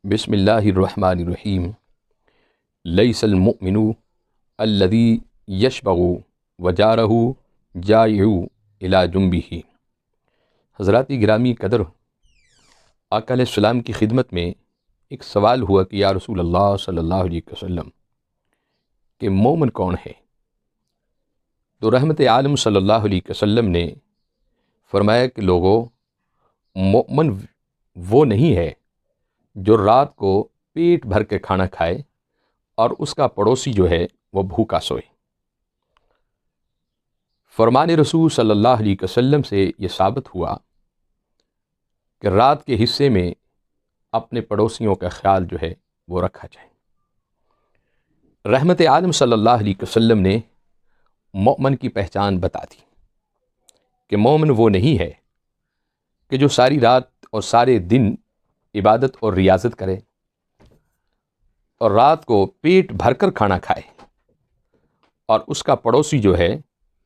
بسم اللہ الرحمن الرحیم لیس المؤمن الذی یشبع وجارہ جائع الی جنبہ۔ حضرات گرامی قدر، آقا علیہ السلام کی خدمت میں ایک سوال ہوا کہ یا رسول اللہ صلی اللہ علیہ وسلم کہ مومن کون ہے؟ تو رحمت عالم صلی اللہ علیہ وسلم نے فرمایا کہ لوگوں، مومن وہ نہیں ہے جو رات کو پیٹ بھر کے کھانا کھائے اور اس کا پڑوسی جو ہے وہ بھوکا سوئے۔ فرمان رسول صلی اللہ علیہ وسلم سے یہ ثابت ہوا کہ رات کے حصے میں اپنے پڑوسیوں کا خیال جو ہے وہ رکھا جائے۔ رحمت عالم صلی اللہ علیہ وسلم نے مومن کی پہچان بتا دی کہ مومن وہ نہیں ہے کہ جو ساری رات اور سارے دن عبادت اور ریاضت کرے اور رات کو پیٹ بھر کر کھانا کھائے اور اس کا پڑوسی جو ہے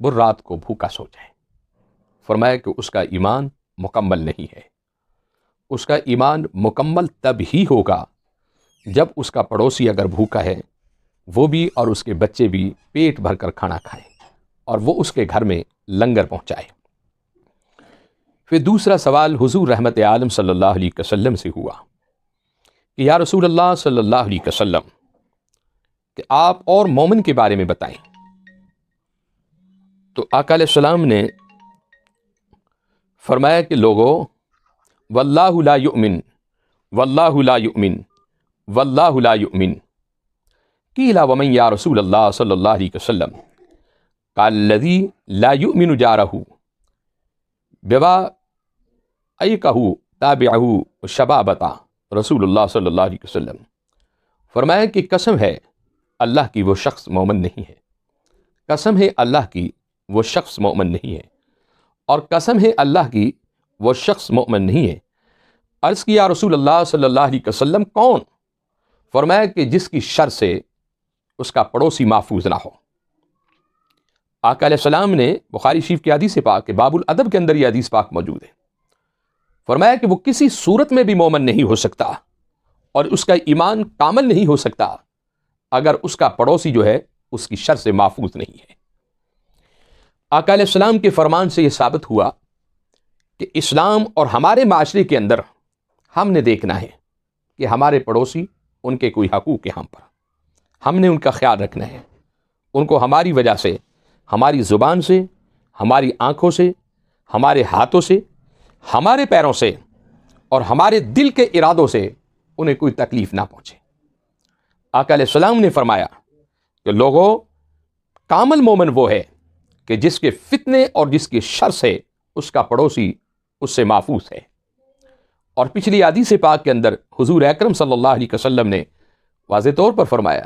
وہ رات کو بھوکا سو جائے۔ فرمایا کہ اس کا ایمان مکمل نہیں ہے۔ اس کا ایمان مکمل تب ہی ہوگا جب اس کا پڑوسی اگر بھوکا ہے وہ بھی اور اس کے بچے بھی پیٹ بھر کر کھانا کھائیں اور وہ اس کے گھر میں لنگر پہنچائے۔ پھر دوسرا سوال حضور رحمت عالم صلی اللہ علیہ وسلم سے ہوا کہ یا رسول اللہ صلی اللہ علیہ وسلم کہ آپ اور مومن کے بارے میں بتائیں۔ تو آقا علیہ السلام نے فرمایا کہ لوگوں، واللہ لا یؤمن واللہ لا یؤمن واللہ لا یؤمن۔ قیل ومن یا رسول اللہ صلی اللہ علیہ وسلم؟ قال الذی لا یؤمن جارہ بوا ایکہ تابعہ شبابتا۔ رسول اللہ صلی اللہ علیہ وسلم فرمایا کہ قسم ہے اللہ کی وہ شخص مومن نہیں ہے، قسم ہے اللہ کی وہ شخص مومن نہیں ہے، اور قسم ہے اللہ کی وہ شخص مومن نہیں ہے۔ عرض کیا یا رسول اللہ صلی اللہ علیہ وسلم کون؟ فرمایا کہ جس کی شر سے اس کا پڑوسی محفوظ نہ ہو۔ آقا علیہ السلام نے بخاری شریف کی حدیث پاک کے باب الادب کے اندر یہ حدیث پاک موجود ہے، فرمایا کہ وہ کسی صورت میں بھی مومن نہیں ہو سکتا اور اس کا ایمان کامل نہیں ہو سکتا اگر اس کا پڑوسی جو ہے اس کی شر سے محفوظ نہیں ہے۔ آقا علیہ السلام کے فرمان سے یہ ثابت ہوا کہ اسلام اور ہمارے معاشرے کے اندر ہم نے دیکھنا ہے کہ ہمارے پڑوسی، ان کے کوئی حقوق ہیں ہم پر، ہم نے ان کا خیال رکھنا ہے، ان کو ہماری وجہ سے، ہماری زبان سے، ہماری آنکھوں سے، ہمارے ہاتھوں سے، ہمارے پیروں سے اور ہمارے دل کے ارادوں سے انہیں کوئی تکلیف نہ پہنچے۔ آقا علیہ السلام نے فرمایا کہ لوگوں، کامل مومن وہ ہے کہ جس کے فتنے اور جس کی شر سے اس کا پڑوسی اس سے محفوظ ہے۔ اور پچھلی حدیث پاک کے اندر حضور اکرم صلی اللہ علیہ وسلم نے واضح طور پر فرمایا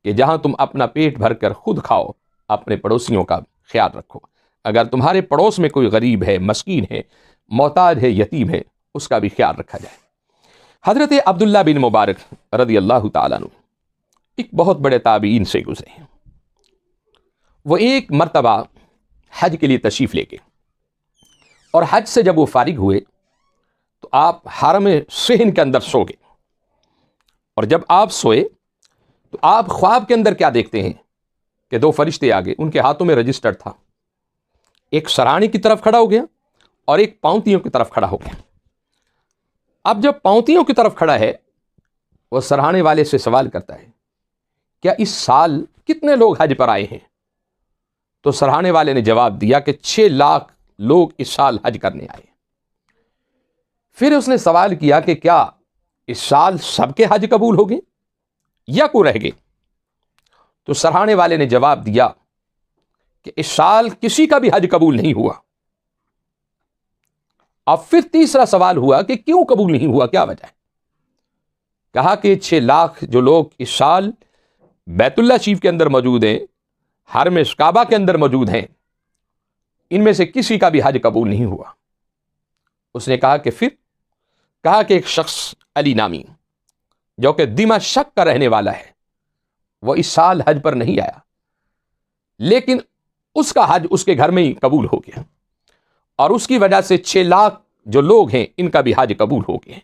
کہ جہاں تم اپنا پیٹ بھر کر خود کھاؤ، اپنے پڑوسیوں کا خیال رکھو۔ اگر تمہارے پڑوس میں کوئی غریب ہے، مسکین ہے، محتاج ہے، یتیم ہے، اس کا بھی خیال رکھا جائے۔ حضرت عبداللہ بن مبارک رضی اللہ تعالیٰ عنہ ایک بہت بڑے تابعین سے گزرے ہیں۔ وہ ایک مرتبہ حج کے لیے تشریف لے گئے اور حج سے جب وہ فارغ ہوئے تو آپ حرم صحن کے اندر سو گئے، اور جب آپ سوئے تو آپ خواب کے اندر کیا دیکھتے ہیں کہ دو فرشتے آگے، ان کے ہاتھوں میں رجسٹر تھا، ایک سرانے کی طرف کھڑا ہو گیا اور ایک پاؤنتیوں کی طرف کھڑا ہو گیا۔ اب جب پاؤنتیوں کی طرف کھڑا ہے، وہ سرانے والے سے سوال کرتا ہے کیا اس سال کتنے لوگ حج پر آئے ہیں؟ تو سرانے والے نے جواب دیا کہ 6 لاکھ لوگ اس سال حج کرنے آئے۔ پھر اس نے سوال کیا کہ کیا اس سال سب کے حج قبول ہو گئے یا کوئی رہ گئے؟ تو سرانے والے نے جواب دیا کہ اس سال کسی کا بھی حج قبول نہیں ہوا۔ اب پھر تیسرا سوال ہوا کہ کیوں قبول نہیں ہوا، کیا وجہ ہے؟ کہا کہ 6 لاکھ جو لوگ اس سال بیت اللہ شریف کے اندر موجود ہیں، حرم کعبہ کے اندر موجود ہیں، ان میں سے کسی کا بھی حج قبول نہیں ہوا۔ اس نے کہا کہ پھر؟ کہا کہ ایک شخص علی نامی جو کہ دمشق کا رہنے والا ہے، وہ اس سال حج پر نہیں آیا، لیکن اس کا حج اس کے گھر میں ہی قبول ہو گیا، اور اس کی وجہ سے 6 لاکھ جو لوگ ہیں ان کا بھی حج قبول ہو گئے۔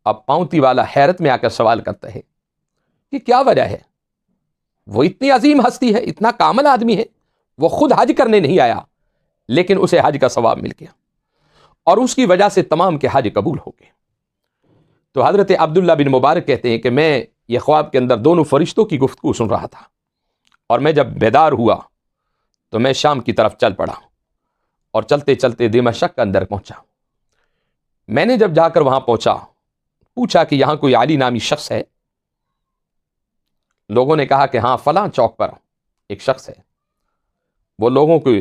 اب پاؤنتی والا حیرت میں آ کر سوال کرتا ہے کہ کیا وجہ ہے؟ وہ اتنی عظیم ہستی ہے، اتنا کامل آدمی ہے، وہ خود حج کرنے نہیں آیا لیکن اسے حج کا ثواب مل گیا اور اس کی وجہ سے تمام کے حج قبول ہو گئے۔ تو حضرت عبداللہ بن مبارک کہتے ہیں کہ میں یہ خواب کے اندر دونوں فرشتوں کی گفتگو سن رہا تھا، اور میں جب بیدار ہوا تو میں شام کی طرف چل پڑا اور چلتے چلتے دمشق کے اندر پہنچا۔ میں نے جب جا کر وہاں پہنچا، پوچھا کہ یہاں کوئی علی نامی شخص ہے؟ لوگوں نے کہا کہ ہاں فلاں چوک پر ایک شخص ہے، وہ لوگوں کو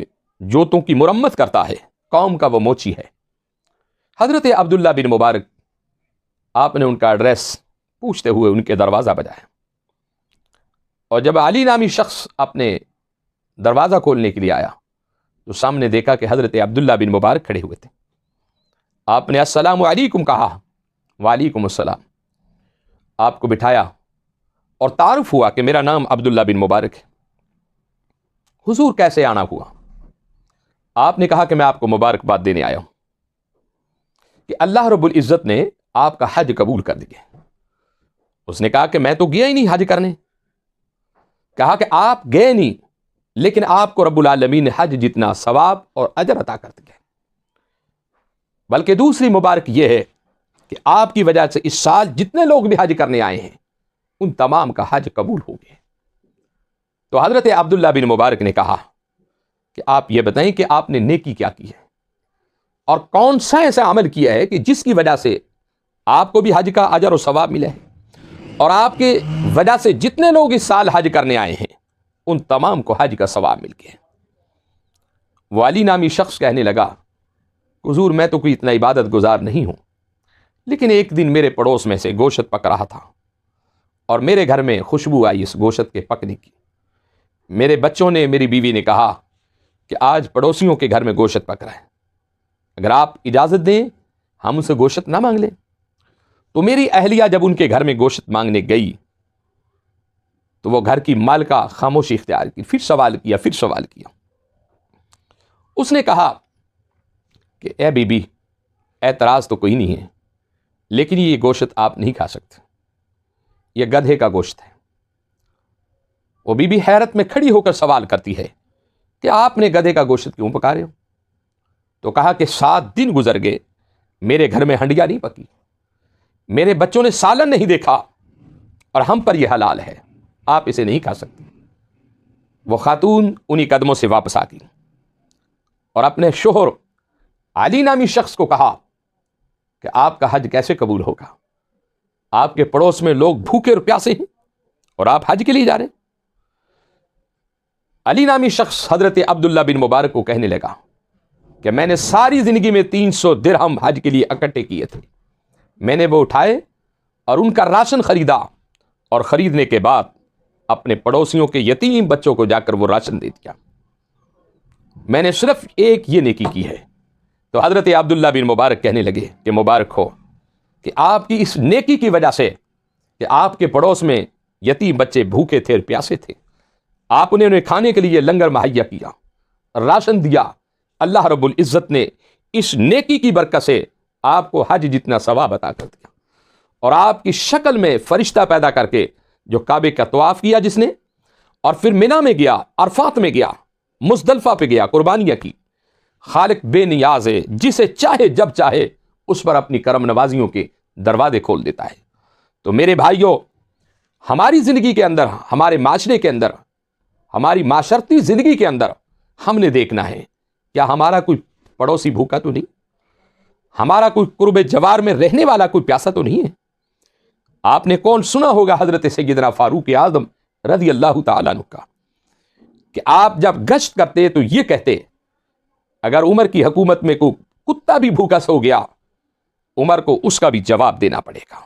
جوتوں کی مرمت کرتا ہے، قوم کا وہ موچی ہے۔ حضرت عبداللہ بن مبارک آپ نے ان کا ایڈریس پوچھتے ہوئے ان کے دروازہ بجایا، اور جب علی نامی شخص اپنے دروازہ کھولنے کے لیے آیا تو سامنے دیکھا کہ حضرت عبداللہ بن مبارک کھڑے ہوئے تھے۔ آپ نے السلام علیکم کہا، وعلیکم السلام، آپ کو بٹھایا اور تعارف ہوا کہ میرا نام عبداللہ بن مبارک ہے۔ حضور کیسے آنا ہوا؟ آپ نے کہا کہ میں آپ کو مبارکباد دینے آیا ہوں کہ اللہ رب العزت نے آپ کا حج قبول کر دیا۔ اس نے کہا کہ میں تو گیا ہی نہیں حج کرنے۔ کہا کہ آپ گئے نہیں لیکن آپ کو رب العالمین نے حج جتنا ثواب اور اجر عطا کر دیا، بلکہ دوسری مبارک یہ ہے کہ آپ کی وجہ سے اس سال جتنے لوگ بھی حج کرنے آئے ہیں ان تمام کا حج قبول ہو گئے۔ تو حضرت عبداللہ بن مبارک نے کہا کہ آپ یہ بتائیں کہ آپ نے نیکی کیا کی ہے اور کون سا ایسا عمل کیا ہے کہ جس کی وجہ سے آپ کو بھی حج کا اجر و ثواب ملا ہے اور آپ کے وجہ سے جتنے لوگ اس سال حج کرنے آئے ہیں ان تمام کو حج کا ثواب مل گیا۔ وہ علی نامی شخص کہنے لگا، حضور میں تو کوئی اتنا عبادت گزار نہیں ہوں، لیکن ایک دن میرے پڑوس میں سے گوشت پک رہا تھا اور میرے گھر میں خوشبو آئی اس گوشت کے پکنے کی۔ میرے بچوں نے، میری بیوی نے کہا کہ آج پڑوسیوں کے گھر میں گوشت پک رہا ہے، اگر آپ اجازت دیں ہم ان سے گوشت نہ مانگ لیں۔ تو میری اہلیہ جب ان کے گھر میں گوشت مانگنے گئی تو وہ گھر کی مالکہ خاموشی اختیار کی، پھر سوال کیا۔ اس نے کہا کہ اے بی بی، اعتراض تو کوئی نہیں ہے لیکن یہ گوشت آپ نہیں کھا سکتے، یہ گدھے کا گوشت ہے۔ وہ بی بی حیرت میں کھڑی ہو کر سوال کرتی ہے کہ آپ نے گدھے کا گوشت کیوں پکا رہے ہو؟ تو کہا کہ 7 دن گزر گئے میرے گھر میں ہنڈیا نہیں پکی، میرے بچوں نے سالن نہیں دیکھا اور ہم پر یہ حلال ہے، آپ اسے نہیں کھا سکتے۔ وہ خاتون انہی قدموں سے واپس آ گئی اور اپنے شوہر علی نامی شخص کو کہا کہ آپ کا حج کیسے قبول ہوگا؟ آپ کے پڑوس میں لوگ بھوکے اور پیاسے ہیں اور آپ حج کے لیے جا رہے ہیں۔ علی نامی شخص حضرت عبداللہ بن مبارک کو کہنے لگا کہ میں نے ساری زندگی میں 300 درہم حج کے لیے اکٹھے کیے تھے، میں نے وہ اٹھائے اور ان کا راشن خریدا اور خریدنے کے بعد اپنے پڑوسیوں کے یتیم بچوں کو جا کر وہ راشن دے دیا، میں نے صرف ایک یہ نیکی کی ہے۔ تو حضرت عبداللہ بن مبارک کہنے لگے کہ مبارک ہو کہ آپ کی اس نیکی کی وجہ سے کہ آپ کے پڑوس میں یتیم بچے بھوکے تھے اور پیاسے تھے، آپ نے انہیں کھانے کے لیے لنگر مہیا کیا، راشن دیا، اللہ رب العزت نے اس نیکی کی برکت سے آپ کو حج جتنا ثواب عطا کر دیا، اور آپ کی شکل میں فرشتہ پیدا کر کے جو کعبے کا طواف کیا جس نے، اور پھر منی میں گیا، عرفات میں گیا، مزدلفہ پہ گیا، قربانیاں کی، خالق بے نیاز ہے، جسے چاہے جب چاہے اس پر اپنی کرم نوازیوں کے دروازے کھول دیتا ہے۔ تو میرے بھائیوں، ہماری زندگی کے اندر، ہمارے معاشرے کے اندر، ہماری معاشرتی زندگی کے اندر ہم نے دیکھنا ہے کیا ہمارا کوئی پڑوسی بھوکا تو نہیں، ہمارا کوئی قرب جوار میں رہنے والا کوئی پیاسا تو نہیں ہے۔ آپ نے کون سنا ہوگا حضرت سیدنا فاروق اعظم رضی اللہ تعالیٰ عنہ کا کہ آپ جب گشت کرتے تو یہ کہتے اگر عمر کی حکومت میں کوئی کتا بھی بھوکا سو گیا عمر کو اس کا بھی جواب دینا پڑے گا۔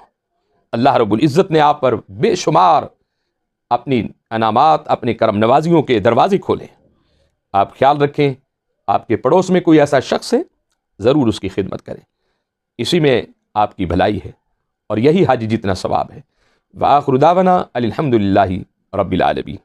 اللہ رب العزت نے آپ پر بے شمار اپنی انعامات، اپنے کرم نوازیوں کے دروازے کھولے۔ آپ خیال رکھیں، آپ کے پڑوس میں کوئی ایسا شخص ہے ضرور اس کی خدمت کریں، اسی میں آپ کی بھلائی ہے اور یہی حج جتنا ثواب ہے۔ وآخر دعوانا الحمدللہ رب العالمین۔